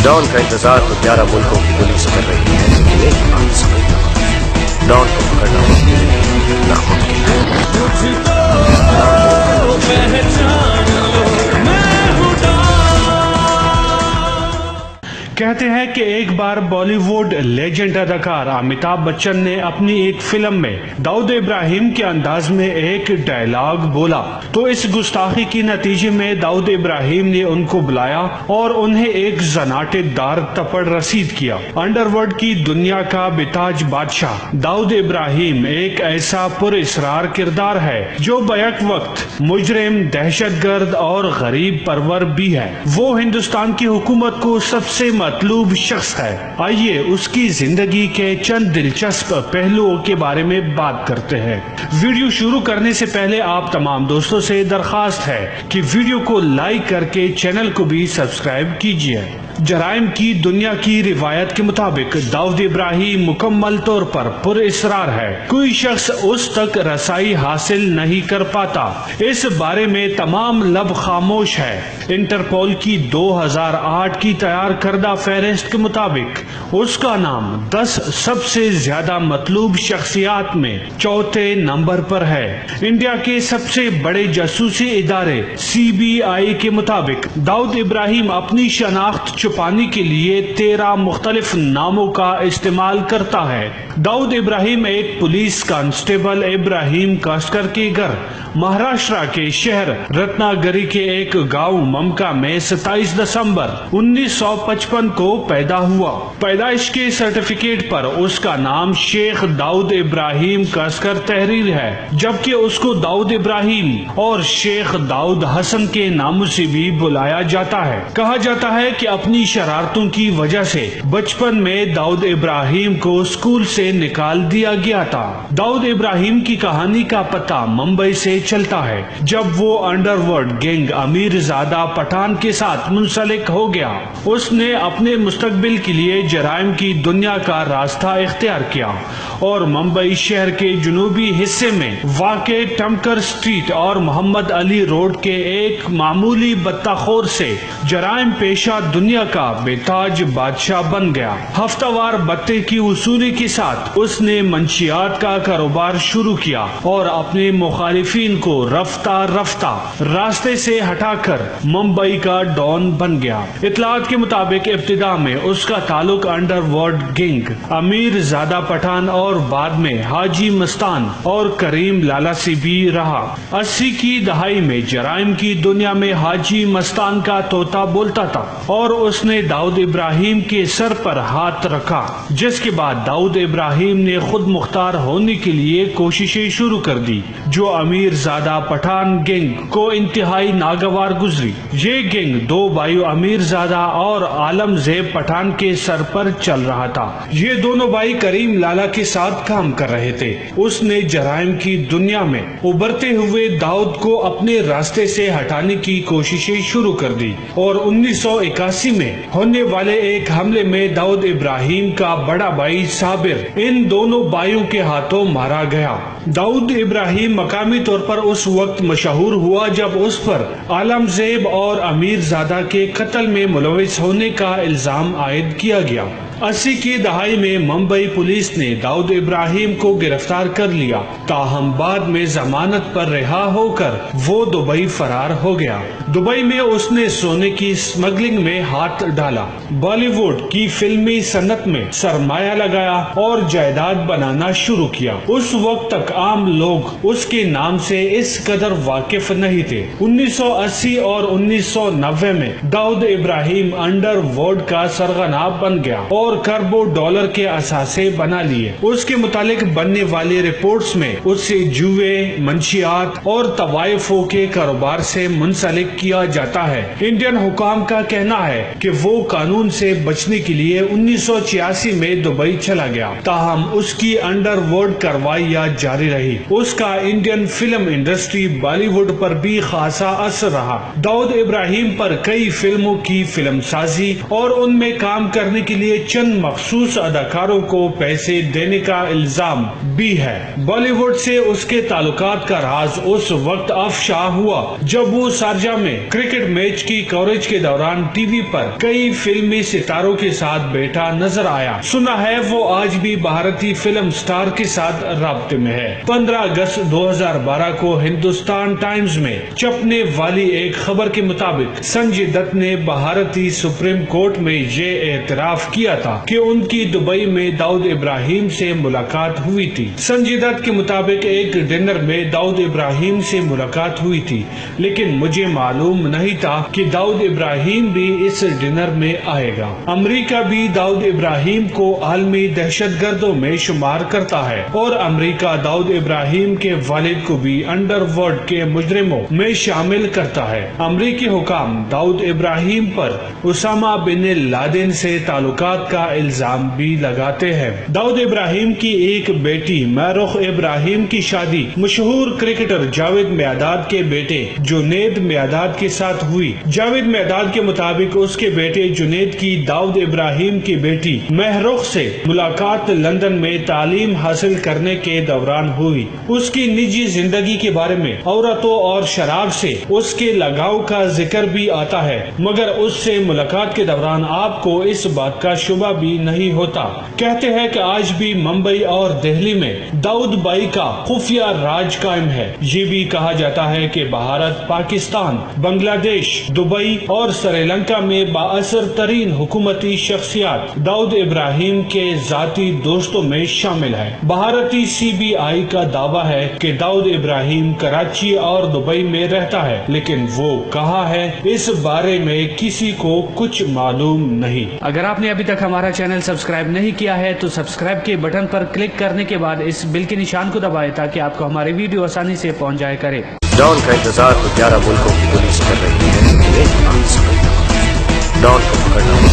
Dawn کا انتظار تو 11 ملکوں کی پولیس کر رہی ہے، لیکن ایک بات سمجھ لو، ڈان کو پکڑنا ناممکن ہے۔ کہتے ہیں کہ ایک بار بالی ووڈ لیجنڈ اداکار امیتابھ بچن نے اپنی ایک فلم میں داؤد ابراہیم کے انداز میں ایک ڈائیلاگ بولا تو اس گستاخی کی نتیجے میں داؤد ابراہیم نے ان کو بلایا اور انہیں ایک زناٹے دار تپڑ رسید کیا۔ انڈر ورلڈ کی دنیا کا بتاج بادشاہ داؤد ابراہیم ایک ایسا پر اسرار کردار ہے جو بیک وقت مجرم، دہشت گرد اور غریب پرور بھی ہے۔ وہ ہندوستان کی حکومت کو سب سے مطلوب شخص ہے۔ آئیے اس کی زندگی کے چند دلچسپ پہلوؤں کے بارے میں بات کرتے ہیں۔ ویڈیو شروع کرنے سے پہلے آپ تمام دوستوں سے درخواست ہے کہ ویڈیو کو لائک کر کے چینل کو بھی سبسکرائب کیجیے۔ جرائم کی دنیا کی روایت کے مطابق داؤد ابراہیم مکمل طور پر پر اسرار ہے۔ کوئی شخص اس تک رسائی حاصل نہیں کر پاتا۔ اس بارے میں تمام لب خاموش ہے۔ انٹرپول کی 2008 کی تیار کردہ فہرست کے مطابق اس کا نام 10 سب سے زیادہ مطلوب شخصیات میں 4تھے نمبر پر ہے۔ انڈیا کے سب سے بڑے جاسوسی ادارے CBI کے مطابق داؤد ابراہیم اپنی شناخت چھپانے کے لیے 13 مختلف ناموں کا استعمال کرتا ہے۔ داؤد ابراہیم ایک پولیس کانسٹیبل ابراہیم کاسکر کے گھر مہاراشٹرا کے شہر رتنا گری کے ایک گاؤں ممکا میں 27 دسمبر 1955 کو پیدا ہوا۔ پیدائش کے سرٹیفکیٹ پر اس کا نام شیخ داؤد ابراہیم کاسکر تحریر ہے، جبکہ اس کو داؤد ابراہیم اور شیخ داؤد حسن کے ناموں سے بھی بلایا جاتا ہے۔ کہا جاتا ہے کہ اپنی شرارتوں کی وجہ سے بچپن میں داؤد ابراہیم کو اسکول سے نکال دیا گیا تھا۔ داؤد ابراہیم کی کہانی کا پتہ ممبئی سے چلتا ہے جب وہ انڈر ورلڈ گینگ امیر زادہ پٹھان کے ساتھ منسلک ہو گیا۔ اس نے اپنے مستقبل کے لیے جرائم کی دنیا کا راستہ اختیار کیا اور ممبئی شہر کے جنوبی حصے میں واقع ٹمکر اسٹریٹ اور محمد علی روڈ کے ایک معمولی بتہ خور سے جرائم پیشہ دنیا کا بتاج بادشاہ بن گیا۔ ہفتہ وار بتے کی وصولی کے ساتھ اس نے منشیات کا کاروبار شروع کیا اور اپنے مخالفین کو رفتہ رفتہ راستے سے ہٹا کر ممبئی کا ڈان بن گیا۔ اطلاعات کے مطابق ابتدا میں اس کا تعلق انڈر ورلڈ گینگ امیر زادہ پٹھان اور بعد میں حاجی مستان اور کریم لالا سے بھی رہا۔ 80 کی دہائی میں جرائم کی دنیا میں حاجی مستان کا طوطا بولتا تھا اور اس نے داؤد ابراہیم کے سر پر ہاتھ رکھا، جس کے بعد داؤد ابراہیم نے خود مختار ہونے کے لیے کوششیں شروع کر دی، جو امیر زادہ پٹھان گینگ کو انتہائی ناگوار گزری۔ یہ گینگ 2 بھائیوں امیر زادہ اور عالم زیب پٹھان کے سر پر چل رہا تھا۔ یہ دونوں بھائی کریم لالا کے ساتھ کام کر رہے تھے۔ اس نے جرائم کی دنیا میں ابھرتے ہوئے داؤد کو اپنے راستے سے ہٹانے کی کوششیں شروع کر دی اور 1981 میں ہونے والے ایک حملے میں داؤد ابراہیم کا بڑا بھائی صابر ان دونوں بھائیوں کے ہاتھوں مارا گیا۔ داؤد ابراہیم مقامی طور پر اس وقت مشہور ہوا جب اس پر عالم زیب اور امیر زادہ کے قتل میں ملوث ہونے کا الزام عائد کیا گیا۔ 80 کی دہائی میں ممبئی پولیس نے داؤد ابراہیم کو گرفتار کر لیا، تاہم بعد میں ضمانت پر رہا ہو کر وہ دبئی فرار ہو گیا۔ دبئی میں اس نے سونے کی اسمگلنگ میں ہاتھ ڈالا، بالی ووڈ کی فلمی صنعت میں سرمایہ لگایا اور جائیداد بنانا شروع کیا۔ اس وقت تک عام لوگ اس کے نام سے اس قدر واقف نہیں تھے۔ 1980 اور 1990 میں داؤد ابراہیم انڈر ورلڈ کا سرغنہ بن گیا اور کروڑوں ڈالر کے اثاثے بنا لیے۔ اس کے متعلق بننے والی رپورٹس میں اسے جوئے، منشیات اور طوائفوں کے کاروبار سے منسلک کیا جاتا ہے۔ انڈین حکام کا کہنا ہے کہ وہ قانون سے بچنے کے لیے 1986 میں دبئی چلا گیا، تاہم اس کی انڈر ورلڈ کارروائیاں جاری رہی۔ اس کا Indian film industry Bollywood پر بھی خاصا اثر رہا۔ داؤد ابراہیم پر کئی فلموں کی فلم سازی اور ان میں کام کرنے کے لیے چند مخصوص اداکاروں کو پیسے دینے کا الزام بھی ہے۔ بالی ووڈ سے اس کے تعلقات کا راز اس وقت افشا ہوا جب وہ شارجہ میں کرکٹ میچ کی کوریج کے دوران ٹی وی پر کئی فلمی ستاروں کے ساتھ بیٹھا نظر آیا۔ سنا ہے وہ آج بھی بھارتی فلم سٹار کے ساتھ رابطے میں ہے۔ 15 اگست 2012 کو ہندوستان ٹائمز میں چھپنے والی ایک خبر کے مطابق سنجے دت نے بھارتی سپریم کورٹ میں یہ اعتراف کیا تھا کہ ان کی دبئی میں داؤد ابراہیم سے ملاقات ہوئی تھی۔ سنجے دت کے مطابق ایک ڈنر میں داؤد ابراہیم سے ملاقات ہوئی تھی، لیکن مجھے معلوم نہیں تھا کہ داؤد ابراہیم بھی اس ڈنر میں آئے گا۔ امریکہ بھی داؤد ابراہیم کو عالمی دہشت گردوں میں شمار کرتا ہے اور امریکہ داؤد ابراہیم کے والد کو بھی انڈر ورلڈ کے مجرموں میں شامل کرتا ہے۔ امریکی حکام داؤد ابراہیم پر اسامہ بن لادن سے تعلقات کا الزام بھی لگاتے ہیں۔ داؤد ابراہیم کی ایک بیٹی میرخ ابراہیم کی شادی مشہور کرکٹر جاوید میاداد کے بیٹے جنید میاداد کے ساتھ ہوئی۔ جاوید میاداد کے مطابق اس کے بیٹے جنید کی داؤد ابراہیم کی بیٹی مہرخ سے ملاقات لندن میں تعلیم حاصل کرنے کے دوران ہوئی۔ اس کی نجی زندگی کے بارے میں عورتوں اور شراب سے اس کے لگاؤ کا ذکر بھی آتا ہے، مگر اس سے ملاقات کے دوران آپ کو اس بات کا شبہ بھی نہیں ہوتا۔ کہتے ہیں کہ آج بھی ممبئی اور دہلی میں داؤد بائی کا خفیہ راج قائم ہے۔ یہ بھی کہا جاتا ہے کہ بھارت، پاکستان، بنگلہ دیش، دبئی اور سری لنکا میں بااثر ترین حکومتی شخصیات داؤد ابراہیم کے ذاتی دوستوں میں شامل ہے۔ بھارتی سی بی آئی کا دعویٰ ہے کہ داؤد ابراہیم کراچی اور دبئی میں رہتا ہے، لیکن وہ کہاں ہے اس بارے میں کسی کو کچھ معلوم نہیں۔ اگر آپ نے ابھی تک ہمارا چینل سبسکرائب نہیں کیا ہے تو سبسکرائب کے بٹن پر کلک کرنے کے بعد اس بیل کے نشان کو دبائیں تاکہ آپ کو ہمارے ویڈیو آسانی سے پہنچ جائے کرے۔ ڈان کا انتظار تو 11 ملکوں کی پولیس کر رہی ہے، لیکن آپ سمجھ نہ ڈان کو پکڑنا